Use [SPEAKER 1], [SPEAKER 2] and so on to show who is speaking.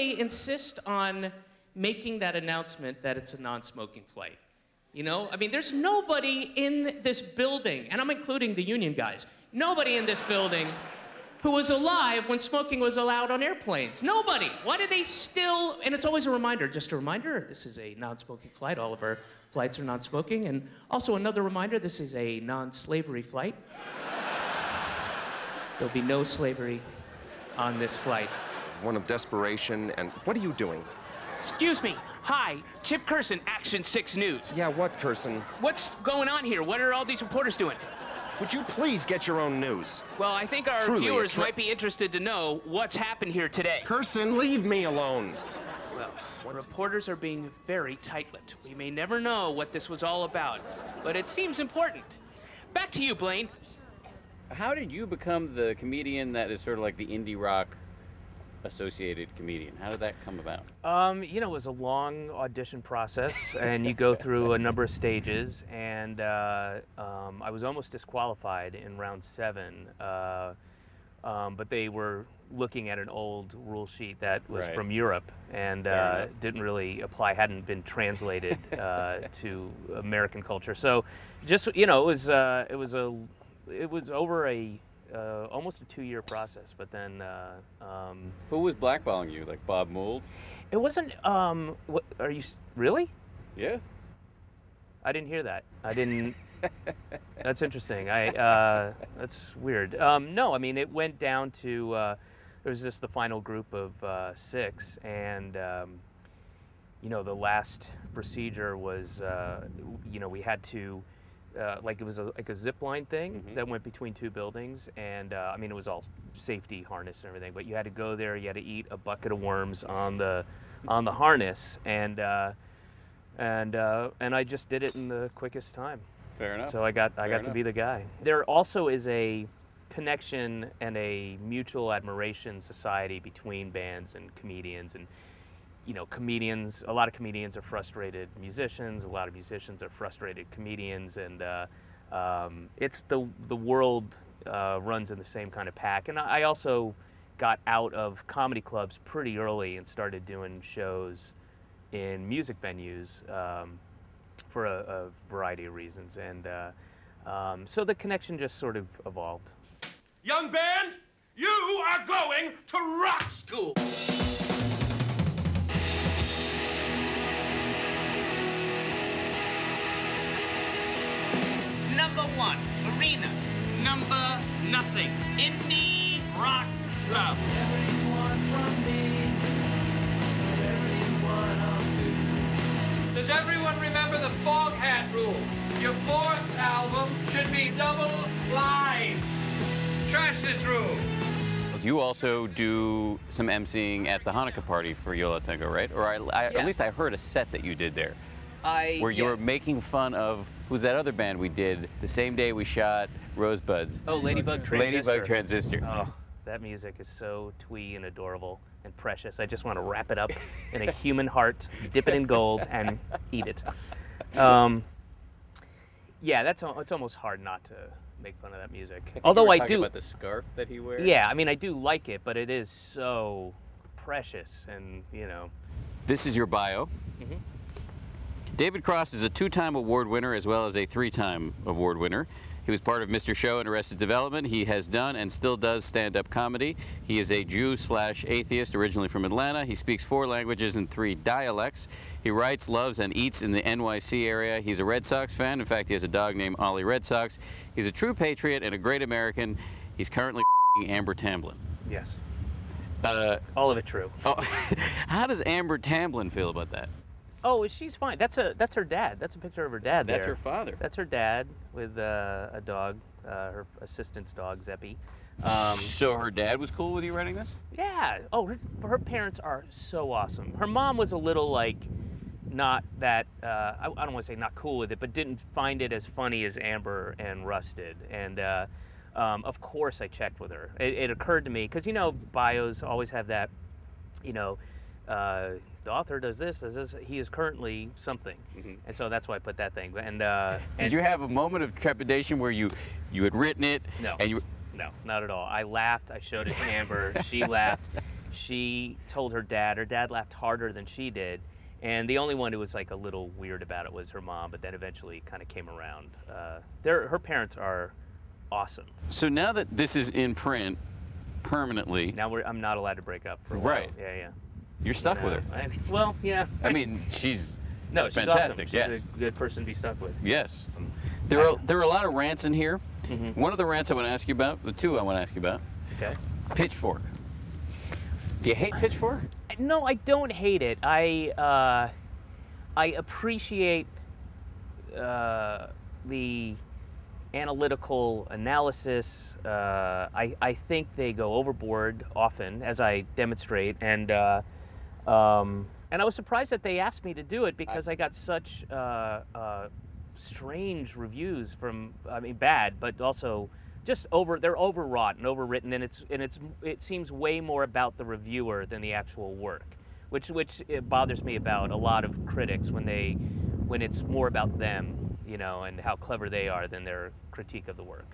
[SPEAKER 1] they insist on making that announcement that it's a non-smoking flight? You know, I mean, there's nobody in this building, and I'm including the union guys, nobody in this building who was alive when smoking was allowed on airplanes. Nobody. Why do they still, and it's always a reminder, just a reminder, this is a non-smoking flight. All of our flights are non-smoking. And also another reminder, this is a non-slavery flight. There'll be no slavery on this flight.
[SPEAKER 2] One of desperation, and what are you doing?
[SPEAKER 3] Excuse me. Hi, Chip Curson, Action 6 News.
[SPEAKER 2] Yeah, what, Curson?
[SPEAKER 3] What's going on here? What are all these reporters doing?
[SPEAKER 2] Would you please get your own news?
[SPEAKER 3] Well, I think our viewers might be interested to know what's happened here today.
[SPEAKER 2] Curson, leave me alone.
[SPEAKER 3] Well, reporters are being very tight-lipped. We may never know what this was all about, but it seems important. Back to you, Blaine.
[SPEAKER 4] How did you become the comedian that is sort of like the indie rock associated comedian? How did that come about?
[SPEAKER 5] You know, it was a long audition process, and you go through a number of stages, and I was almost disqualified in round 7, but they were looking at an old rule sheet that was from Europe, and didn't really apply, hadn't been translated to American culture. So just, you know, it was over a almost a 2-year process, but then
[SPEAKER 4] Who was blackballing you, like Bob Mould?
[SPEAKER 5] it wasn't. What, are you really?
[SPEAKER 4] Yeah.
[SPEAKER 5] I didn't hear that. I didn't. That's interesting. That's weird. No, I mean, it went down to there was just the final group of 6, and you know, the last procedure was you know, we had to. Like it was like a zip line thing that went between 2 buildings, and I mean, it was all safety harness and everything, but you had to go there, you had to eat a bucket of worms on the harness, and I just did it in the quickest time.
[SPEAKER 4] Fair enough.
[SPEAKER 5] So I got to be the guy. There also is a connection and a mutual admiration society between bands and comedians, and you know, comedians, a lot of comedians are frustrated musicians, a lot of musicians are frustrated comedians, and it's the world runs in the same kind of pack. And I also got out of comedy clubs pretty early and started doing shows in music venues for a variety of reasons, and so the connection just sort of evolved.
[SPEAKER 6] Young band, you are going to rock school!
[SPEAKER 3] Number 1, Arena. Number nothing, Indie Rock Club.
[SPEAKER 6] Does everyone remember the Foghat rule? Your 4th album should be double live. Trash this rule.
[SPEAKER 4] You also do some emceeing at the Hanukkah party for Yola Tango, right? Or at least I heard a set that you did there. Where you were making fun of, who's that other band we did the same day we shot Rosebuds?
[SPEAKER 5] Oh, Ladybug Transistor.
[SPEAKER 4] Ladybug Transistor.
[SPEAKER 5] Oh, that music is so twee and adorable and precious. I just want to wrap it up in a human heart, dip it in gold, and eat it. Yeah, it's almost hard not to make fun of that music. Although I do.
[SPEAKER 4] About the scarf that he wears.
[SPEAKER 5] Yeah, I mean, I do like it, but it is so precious, and you know.
[SPEAKER 4] This is your bio. David Cross is a 2-time award winner as well as a 3-time award winner. He was part of Mr. Show and Arrested Development. He has done and still does stand-up comedy. He is a Jew/atheist, originally from Atlanta. He speaks 4 languages and 3 dialects. He writes, loves, and eats in the NYC area. He's a Red Sox fan. In fact, he has a dog named Ollie Red Sox. He's a true patriot and a great American. He's currently Amber Tamblyn.
[SPEAKER 5] Yes. All of it true.
[SPEAKER 4] Oh, how does Amber Tamblyn feel about that?
[SPEAKER 5] Oh, she's fine. That's her dad. That's a picture of her dad there.
[SPEAKER 4] That's her father.
[SPEAKER 5] That's her dad with a dog, her assistant's dog, Zeppy.
[SPEAKER 4] So her dad was cool with you writing this?
[SPEAKER 5] Yeah. Oh, her parents are so awesome. Her mom was a little like not that, I don't want to say not cool with it, but didn't find it as funny as Amber and Russ did. And of course I checked with her. It occurred to me, because you know, bios always have that, you know, the author does this, he is currently something. And so that's why I put that thing. And
[SPEAKER 4] did you have a moment of trepidation where you had written it?
[SPEAKER 5] No.
[SPEAKER 4] And you...
[SPEAKER 5] No, not at all. I laughed, I showed it to Amber, she laughed. she told her dad. Her dad laughed harder than she did. And the only one who was like a little weird about it was her mom, but then eventually kind of came around. Her parents are awesome.
[SPEAKER 4] So now that this is in print permanently,
[SPEAKER 5] Now I'm not allowed to break up for a while.
[SPEAKER 4] Right.
[SPEAKER 5] Yeah, yeah.
[SPEAKER 4] you're stuck with her.
[SPEAKER 5] Well, yeah.
[SPEAKER 4] I mean, she's
[SPEAKER 5] No, she's
[SPEAKER 4] fantastic.
[SPEAKER 5] awesome.
[SPEAKER 4] Yes.
[SPEAKER 5] She's a good person to be stuck with.
[SPEAKER 4] Yes. There are a lot of rants in here. One of the rants I want to ask you about, the two I want to ask you about,
[SPEAKER 5] Okay.
[SPEAKER 4] pitchfork. Do you hate pitchfork?
[SPEAKER 5] No, I don't hate it. I appreciate the analytical analysis. I think they go overboard often, as I demonstrate, and I was surprised that they asked me to do it because I got such strange reviews from, I mean, bad, but also just they're overwrought and overwritten, and it seems way more about the reviewer than the actual work, which it bothers me about a lot of critics when it's more about them, you know, and how clever they are than their critique of the work.